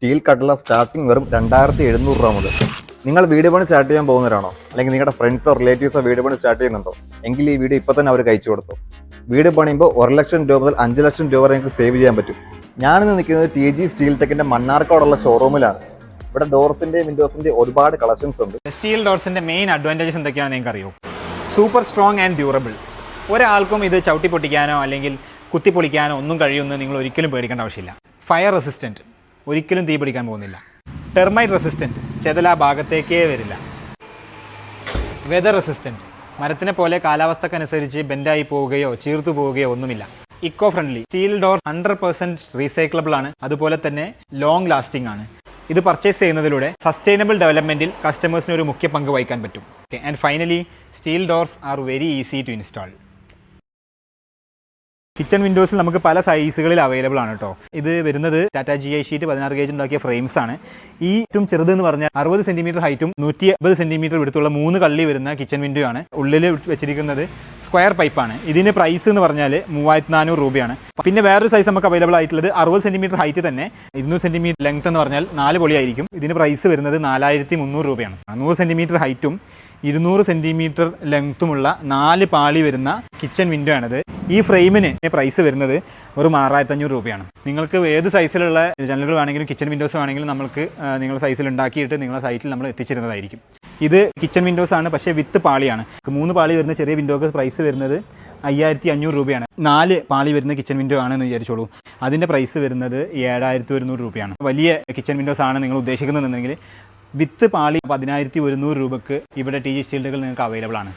Steel catla starting വെറും 2700 രൂപ മുതൽ. നിങ്ങൾ വീട് പണി സ്റ്റാർട്ട് ചെയ്യാൻ പോകുന്നവരാണോ, അല്ലെങ്കിൽ നിങ്ങളുടെ ഫ്രണ്ട്സോ റിലേറ്റീവ്സോ വീട് പണി സ്റ്റാർട്ട് ചെയ്യുന്നുണ്ടോ എങ്കിൽ ഈ വീഡിയോ ഇപ്പോൾ തന്നെ അവർ കഴിച്ചു കൊടുത്തു. വീട് പണിയുമ്പോൾ 1 ലക്ഷം രൂപ മുതൽ 5 ലക്ഷം രൂപ വരെ നിങ്ങൾക്ക് സേവ് ചെയ്യാൻ പറ്റും. ഞാനിന്ന് നിൽക്കുന്നത് TG സ്റ്റീൽ ടെക്കിന്റെ മണ്ണാർക്കാടുള്ള ഷോറൂമിലാണ്. ഇവിടെ ഡോർസിന്റെയും വിൻഡോസിന്റെയും ഒരുപാട് കളക്ഷൻസ് ഉണ്ട്. സ്റ്റീൽ ഡോർസിന്റെ മെയിൻ അഡ്വാൻറ്റേജസ് എന്തൊക്കെയാണെന്ന് നിങ്ങൾക്ക് അറിയോ? Super strong and durable. ഒരാൾക്കും ഇത് ചവിട്ടി പൊട്ടിക്കാനോ അല്ലെങ്കിൽ കുത്തിപ്പൊളിക്കാനോ ഒന്നും കഴിയുമെന്ന് നിങ്ങൾ ഒരിക്കലും പേടിക്കേണ്ട ആവശ്യമില്ല. ഫയർ റെസിസ്റ്റൻറ്റ്, ഒരിക്കലും തീ പിടിക്കാൻ പോകുന്നില്ല. ടെർമൈറ്റ് റെസിസ്റ്റൻറ്റ്, ചെതൽ ആ ഭാഗത്തേക്കേ വരില്ല. വെതർ റെസിസ്റ്റൻറ്റ്, മരത്തിനെ പോലെ കാലാവസ്ഥക്കനുസരിച്ച് ബെൻഡായി പോവുകയോ ചീർത്തു പോവുകയോ ഒന്നുമില്ല. Eco friendly, steel door 100% recyclable ആണ്, അതുപോലെ തന്നെ ലോങ് ലാസ്റ്റിംഗ് ആണ്. ഇത് പർച്ചേസ് ചെയ്യുന്നതിലൂടെ സസ്റ്റൈനബിൾ ഡെവലപ്മെൻറ്റിൽ കസ്റ്റമേഴ്സിന് ഒരു മുഖ്യ പങ്ക് വഹിക്കാൻ പറ്റും. And finally, steel doors are very easy to install. Kitchen വിൻഡോസിൽ നമുക്ക് പല സൈസുകളിൽ അവൈലബിൾ ആണ് കേട്ടോ. ഇത് വരുന്നത് ടാറ്റ GI ഷീറ്റ് 16 ഗേജ് ഉണ്ടാക്കിയ ഫ്രെയിംസ് ആണ്. ഈ ഏറ്റവും ചെറുതെന്ന് പറഞ്ഞാൽ 60 സെൻറ്റിമീറ്റർ ഹൈറ്റും 180 സെൻറ്റിമീറ്റർ വിടുത്തുള്ള 3 കള്ളി വരുന്ന കിച്ചൺ വിൻഡോ ആണ്. ഉള്ളിൽ വെച്ചിരിക്കുന്നത് സ്ക്വയർ പൈപ്പാണ്. ഇതിന് പ്രൈസ് എന്ന് പറഞ്ഞാൽ 3400 രൂപയാണ്. പിന്നെ വേറൊരു സൈസ് നമുക്ക് അവൈലബിൾ ആയിട്ടുള്ളത് 60 സെൻറ്റിമീറ്റർ ഹൈറ്റ് തന്നെ 200 സെൻറ്റിമീറ്റർ ലെങ്ത് എന്ന് പറഞ്ഞാൽ 4 പൊളിയായിരിക്കും. ഇതിന് പ്രൈസ് വരുന്നത് 4300 രൂപയാണ്. 100 സെൻറ്റിമീറ്റർ ഹൈറ്റും 200 സെൻറ്റിമീറ്റർ ലെങ്ത്തുമുള്ള 4 പാളി വരുന്ന കിച്ചൺ വിൻഡോ ആണിത്. ഈ ഫ്രെയിമിന് പ്രൈസ് വരുന്നത് വെറും 6500 രൂപയാണ്. നിങ്ങൾക്ക് ഏത് സൈസിലുള്ള ജനലുകൾ വേണമെങ്കിലും കിച്ചൺ വിൻഡോസ് വേണമെങ്കിലും നമുക്ക് നിങ്ങളുടെ സൈസിൽ ഉണ്ടാക്കിയിട്ട് നിങ്ങളുടെ സൈറ്റിൽ നമ്മൾ എത്തിച്ചിരുന്നതായിരിക്കും. ഇത് കിച്ചൺ വിൻഡോസ് ആണ്, പക്ഷേ വിത്ത് പാളിയാണ്. 3 പാളി വരുന്ന ചെറിയ വിൻഡോക്ക് പ്രൈസ് വരുന്നത് 5500 രൂപയാണ്. 4 പാളി വരുന്ന കിച്ചൺ വിൻഡോ ആണെന്ന് വിചാരിച്ചോളൂ, അതിൻ്റെ പ്രൈസ് വരുന്നത് 7100 രൂപയാണ്. വലിയ കിച്ചൺ വിൻഡോസ് ആണ് നിങ്ങൾ ഉദ്ദേശിക്കുന്നതെന്നുണ്ടെങ്കിൽ വിത്ത് പാളി 10100 രൂപയ്ക്ക് ഇവിടെ TG സ്റ്റീൽ ടെക്കിൽ നിങ്ങൾക്ക് അവൈലബിൾ ആണ്.